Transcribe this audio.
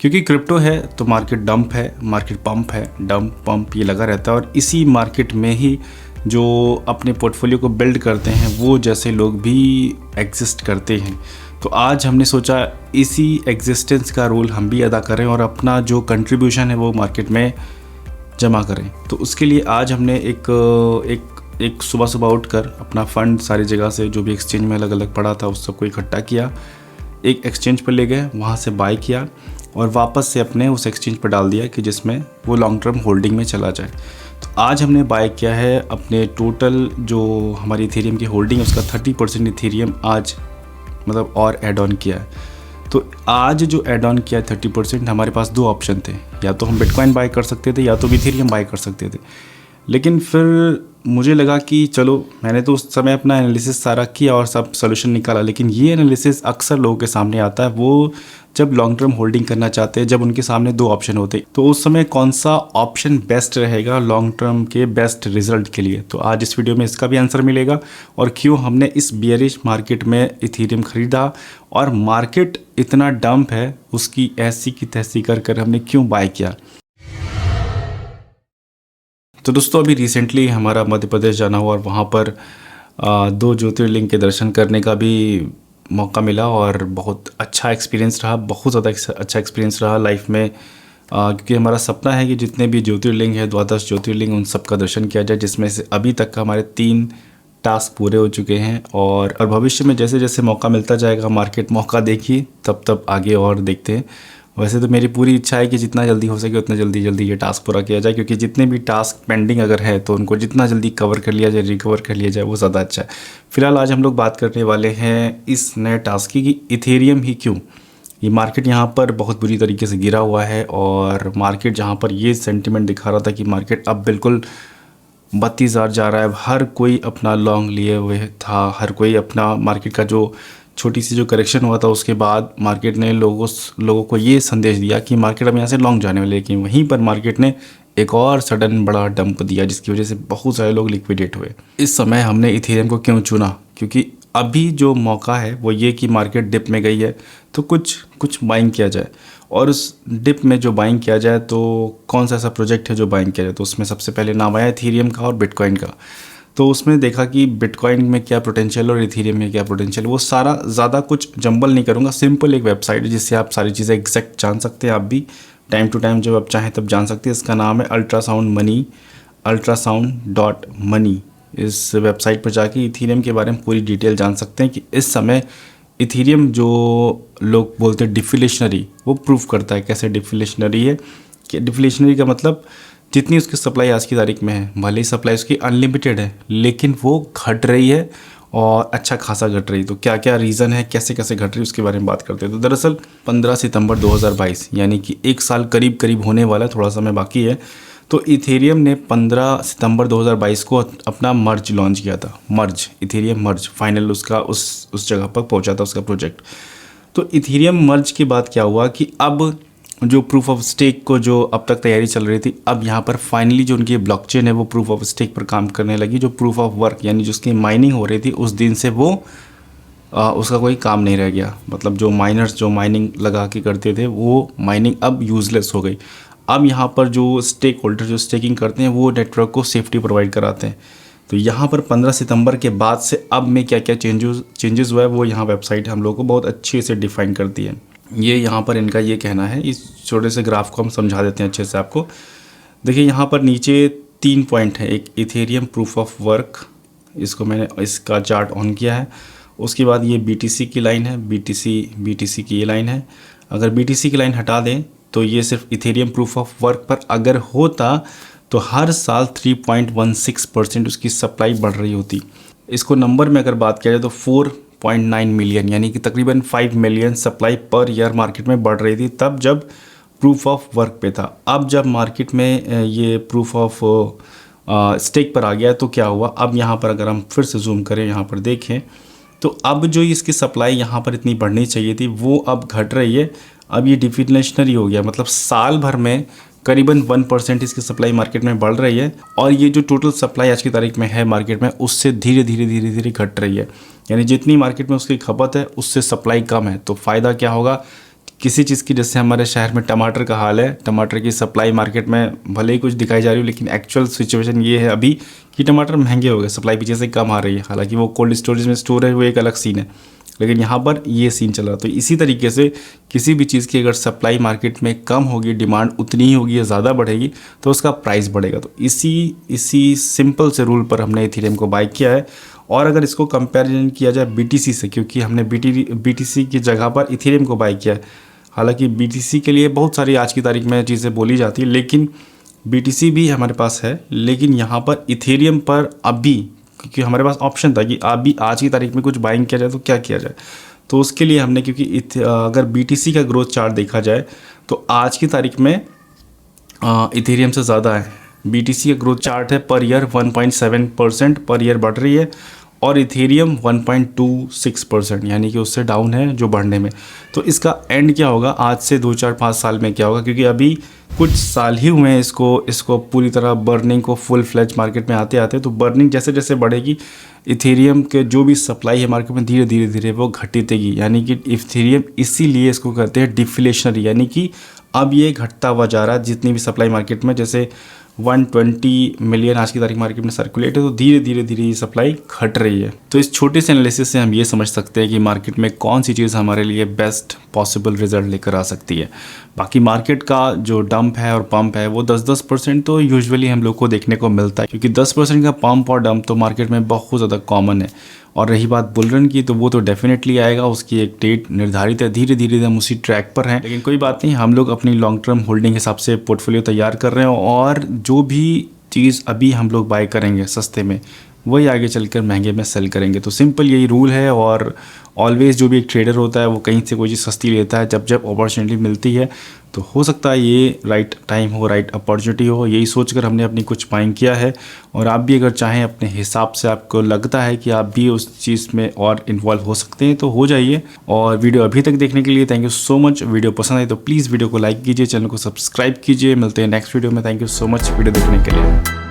क्योंकि क्रिप्टो है तो मार्केट डंप है, मार्केट पंप है, डंप पंप ये लगा रहता है और इसी मार्केट में ही जो अपने पोर्टफोलियो को बिल्ड करते हैं वो जैसे लोग भी एग्जिस्ट करते हैं। तो आज हमने सोचा इसी एग्जिस्टेंस का रोल हम भी अदा करें और अपना जो कंट्रीब्यूशन है वो मार्केट में जमा करें। तो उसके लिए आज हमने एक सुबह उठकर अपना फ़ंड सारी जगह से जो भी एक्सचेंज में अलग अलग पड़ा था उस सबको इकट्ठा किया, एक एक्सचेंज पर ले गए, वहाँ से बाय किया और वापस से अपने उस एक्सचेंज पर डाल दिया कि जिसमें वो लॉन्ग टर्म होल्डिंग में चला जाए। तो आज हमने बाय किया है अपने टोटल जो हमारी इथेरियम की होल्डिंग है उसका 30% इथेरियम आज मतलब और ऐड ऑन किया है। तो आज जो ऐड ऑन किया 30%, हमारे पास दो ऑप्शन थे, या तो हम बिटकॉइन बाय कर सकते थे या तो इथेरियम बाय कर सकते थे। लेकिन फिर मुझे लगा कि चलो, मैंने तो उस समय अपना एनालिसिस सारा किया और सब सोल्यूशन निकाला, लेकिन ये एनालिसिस अक्सर लोगों के सामने आता है वो जब लॉन्ग टर्म होल्डिंग करना चाहते हैं, जब उनके सामने दो ऑप्शन होते तो उस समय कौन सा ऑप्शन बेस्ट रहेगा लॉन्ग टर्म के बेस्ट रिजल्ट के लिए। तो आज इस वीडियो में इसका भी आंसर मिलेगा और क्यों हमने इस बियरिश मार्केट में इथेरियम खरीदा और मार्केट इतना डंप है उसकी ऐसी की तैसी कर हमने क्यों बाय किया। तो दोस्तों अभी रिसेंटली हमारा मध्य प्रदेश जाना हुआ और वहाँ पर 2 ज्योतिर्लिंग के दर्शन करने का भी मौका मिला और बहुत अच्छा एक्सपीरियंस रहा, बहुत ज़्यादा अच्छा एक्सपीरियंस रहा लाइफ में। क्योंकि हमारा सपना है कि जितने भी ज्योतिर्लिंग है, 12 ज्योतिर्लिंग, उन सब का दर्शन किया जाए, जिसमें से अभी तक का हमारे 3 टास्क पूरे हो चुके हैं। और भविष्य में जैसे जैसे मौका मिलता जाएगा, मार्केट मौका देखिए तब आगे और देखते हैं। वैसे तो मेरी पूरी इच्छा है कि जितना जल्दी हो सके उतना जल्दी ये टास्क पूरा किया जाए, क्योंकि जितने भी टास्क पेंडिंग अगर है तो उनको जितना जल्दी कवर कर लिया जाए, रिकवर कर लिया जाए, वो ज़्यादा अच्छा है। फिलहाल आज हम लोग बात करने वाले हैं इस नए टास्क की कि इथेरियम ही क्यों। ये मार्केट यहाँ पर बहुत बुरी तरीके से गिरा हुआ है और मार्केट जहाँ पर ये सेंटिमेंट दिखा रहा था कि मार्केट अब बिल्कुल 32,000 जा रहा है, हर कोई अपना लॉन्ग लिए हुए था, हर कोई अपना मार्केट का जो छोटी सी जो करेक्शन हुआ था उसके बाद मार्केट ने लोगों को ये संदेश दिया कि मार्केट अब यहाँ से लॉन्ग जाने वाले, लेकिन वहीं पर मार्केट ने एक और सडन बड़ा डंप दिया जिसकी वजह से बहुत सारे लोग लिक्विडेट हुए। इस समय हमने इथेरियम को क्यों चुना, क्योंकि अभी जो मौका है वो ये कि मार्केट डिप में गई है तो कुछ बाइंग किया जाए। और उस डिप में जो बाइंग किया जाए तो कौन सा ऐसा प्रोजेक्ट है जो बाइंग किया जाए, तो उसमें सबसे पहले नाम आया इथेरियम का और बिटकॉइन का। तो उसमें देखा कि बिटकॉइन में क्या पोटेंशियल और इथेरियम में क्या पोटेंशियल। वो सारा ज़्यादा कुछ जंबल नहीं करूँगा, सिंपल एक वेबसाइट है जिससे आप सारी चीज़ें एग्जैक्ट जान सकते हैं। आप भी टाइम टू टाइम जब आप चाहें तब जान सकते हैं। इसका नाम है ultrasound.money। इस वेबसाइट पर जाके इथेरियम के बारे में पूरी डिटेल जान सकते हैं कि इस समय इथेरियम जो लोग बोलते हैं डिफ्लेशनरी, वो प्रूफ करता है कैसे डिफ्लेशनरी है। कि डिफ्लेशनरी का मतलब जितनी उसकी सप्लाई आज की तारीख में है, भले ही सप्लाई उसकी अनलिमिटेड है लेकिन वो घट रही है और अच्छा खासा घट रही है। तो क्या क्या रीज़न है, कैसे कैसे घट रही है, उसके बारे में बात करते हैं। तो दरअसल 15 सितंबर 2022 यानी कि 1 साल करीब होने वाला है, थोड़ा समय बाकी है। तो इथेरियम ने 15 सितंबर 2022 को अपना मर्ज लॉन्च किया था। इथेरियम मर्ज फाइनल उसका उस जगह पर पहुंचा था उसका प्रोजेक्ट। तो इथेरियम मर्ज के बाद क्या हुआ कि अब जो प्रूफ ऑफ स्टेक को जो अब तक तैयारी चल रही थी, अब यहाँ पर फाइनली जो उनकी ब्लॉकचेन है वो प्रूफ ऑफ स्टेक पर काम करने लगी। जो प्रूफ ऑफ वर्क यानी जिसकी माइनिंग हो रही थी उस दिन से वो उसका कोई काम नहीं रह गया। मतलब जो माइनर्स जो माइनिंग लगा के करते थे वो माइनिंग अब यूजलेस हो गई। अब यहाँ पर जो स्टेक होल्डर जो स्टेकिंग करते हैं वो नेटवर्क को सेफ्टी प्रोवाइड कराते हैं। तो यहाँ पर 15 सितंबर के बाद से अब में क्या क्या चेंजेस हुआ है वो यहाँ वेबसाइट हम लोग को बहुत अच्छे से डिफाइन करती है। ये यहाँ पर इनका ये कहना है, इस छोटे से ग्राफ को हम समझा देते हैं अच्छे से आपको। देखिए यहाँ पर नीचे 3 पॉइंट है। एक इथेरियम प्रूफ ऑफ वर्क, इसको मैंने इसका चार्ट ऑन किया है। उसके बाद ये BTC की लाइन है, BTC की ये लाइन है। अगर BTC की लाइन हटा दें तो ये सिर्फ इथेरियम प्रूफ ऑफ वर्क पर अगर होता तो हर साल 3.16% उसकी सप्लाई बढ़ रही होती। इसको नंबर में अगर बात किया जाए तो 4.9 मिलियन यानी कि तकरीबन 5 million supply per year market में बढ़ रही थी, तब जब प्रूफ ऑफ वर्क पे था। अब जब मार्केट में ये प्रूफ ऑफ स्टेक पर आ गया तो क्या हुआ, अब यहाँ पर अगर हम फिर से जूम करें, यहाँ पर देखें तो अब जो इसकी सप्लाई यहाँ पर इतनी बढ़नी चाहिए थी वो अब घट रही है। अब ये डिफ्लेशनरी हो गया, मतलब साल भर में करीबन 1% इसकी सप्लाई मार्केट में बढ़ रही है और ये जो टोटल सप्लाई आज की तारीख में है मार्केट में उससे धीरे धीरे घट रही है। यानी जितनी मार्केट में उसकी खपत है उससे सप्लाई कम है। तो फ़ायदा क्या होगा किसी चीज़ की, जैसे हमारे शहर में टमाटर का हाल है, टमाटर की सप्लाई मार्केट में भले ही कुछ दिखाई जा रही हो, लेकिन एक्चुअल सिचुएशन ये है अभी कि टमाटर महंगे हो गए, सप्लाई पीछे से कम आ रही है। हालांकि वो कोल्ड स्टोरेज में स्टोर है, वो एक अलग सीन है, लेकिन यहाँ पर ये सीन चल रहा। तो इसी तरीके से किसी भी चीज़ की अगर सप्लाई मार्केट में कम होगी, डिमांड उतनी ही होगी या ज़्यादा बढ़ेगी, तो उसका प्राइस बढ़ेगा। तो इसी सिंपल से रूल पर हमने इथेरियम को बाय किया है। और अगर इसको कंपैरिजन किया जाए BTC से, क्योंकि हमने BTC की जगह पर इथेरियम को बाय किया है। हालांकि BTC के लिए बहुत सारी आज की तारीख में चीज़ें बोली जाती है, लेकिन BTC भी हमारे पास है, लेकिन यहाँ पर इथेरियम पर अभी, क्योंकि हमारे पास ऑप्शन था कि अभी आज की तारीख में कुछ बाइंग किया जाए तो क्या किया जाए, तो उसके लिए हमने, क्योंकि अगर BTC का ग्रोथ चार्ट देखा जाए तो आज की तारीख में इथेरियम से ज़्यादा है। BTC का ग्रोथ चार्ट है पर ईयर 1.7% पर ईयर बढ़ रही है, और इथेरियम 1.26%, यानी कि उससे डाउन है जो बढ़ने में। तो इसका एंड क्या होगा आज से 2, 4, 5 साल में क्या होगा, क्योंकि अभी कुछ साल ही हुए हैं इसको पूरी तरह बर्निंग को फुल फ्लैज मार्केट में आते आते। तो बर्निंग जैसे जैसे बढ़ेगी, इथेरियम के जो भी सप्लाई है मार्केट में धीरे धीरे वो घटेगी, यानी कि इथेरियम इसीलिए इसको कहते हैं डिफ्लेशनरी, यानी कि अब ये घटता हुआ जा रहा है। जितनी भी सप्लाई मार्केट में, जैसे 120 मिलियन आज की तारीख मार्केट में सर्कुलेट है, तो धीरे धीरे ये सप्लाई घट रही है। तो इस छोटे से एनालिसिस से हम ये समझ सकते हैं कि मार्केट में कौन सी चीज़ हमारे लिए बेस्ट पॉसिबल रिजल्ट लेकर आ सकती है। बाकी मार्केट का जो डंप है और पंप है वो 10% तो यूजुअली हम लोग को देखने को मिलता है, क्योंकि 10% का पंप और डंप तो मार्केट में बहुत ज़्यादा कॉमन है। और रही बात बुलरन की, तो वो तो डेफिनेटली आएगा, उसकी एक डेट निर्धारित है, धीरे धीरे हम उसी ट्रैक पर हैं। लेकिन कोई बात नहीं, हम लोग अपनी लॉन्ग टर्म होल्डिंग हिसाब से पोर्टफोलियो तैयार कर रहे हैं, और जो भी चीज़ अभी हम लोग बाय करेंगे सस्ते में, वही आगे चलकर महंगे में सेल करेंगे। तो सिंपल यही रूल है। और ऑलवेज जो भी एक ट्रेडर होता है वो कहीं से कोई चीज़ सस्ती लेता है, जब अपॉर्चुनिटी मिलती है, तो हो सकता है ये राइट टाइम हो, राइट अपॉर्चुनिटी हो, यही सोचकर हमने अपनी कुछ बाइंग किया है। और आप भी अगर चाहें, अपने हिसाब से आपको लगता है कि आप भी उस चीज़ में और इन्वॉल्व हो सकते हैं, तो हो जाइए। और वीडियो अभी तक देखने के लिए thank you so much. Video पसंद आई तो प्लीज़ वीडियो को लाइक कीजिए, चैनल को सब्सक्राइब कीजिए। मिलते हैं नेक्स्ट वीडियो में। Thank you so much video देखने के लिए।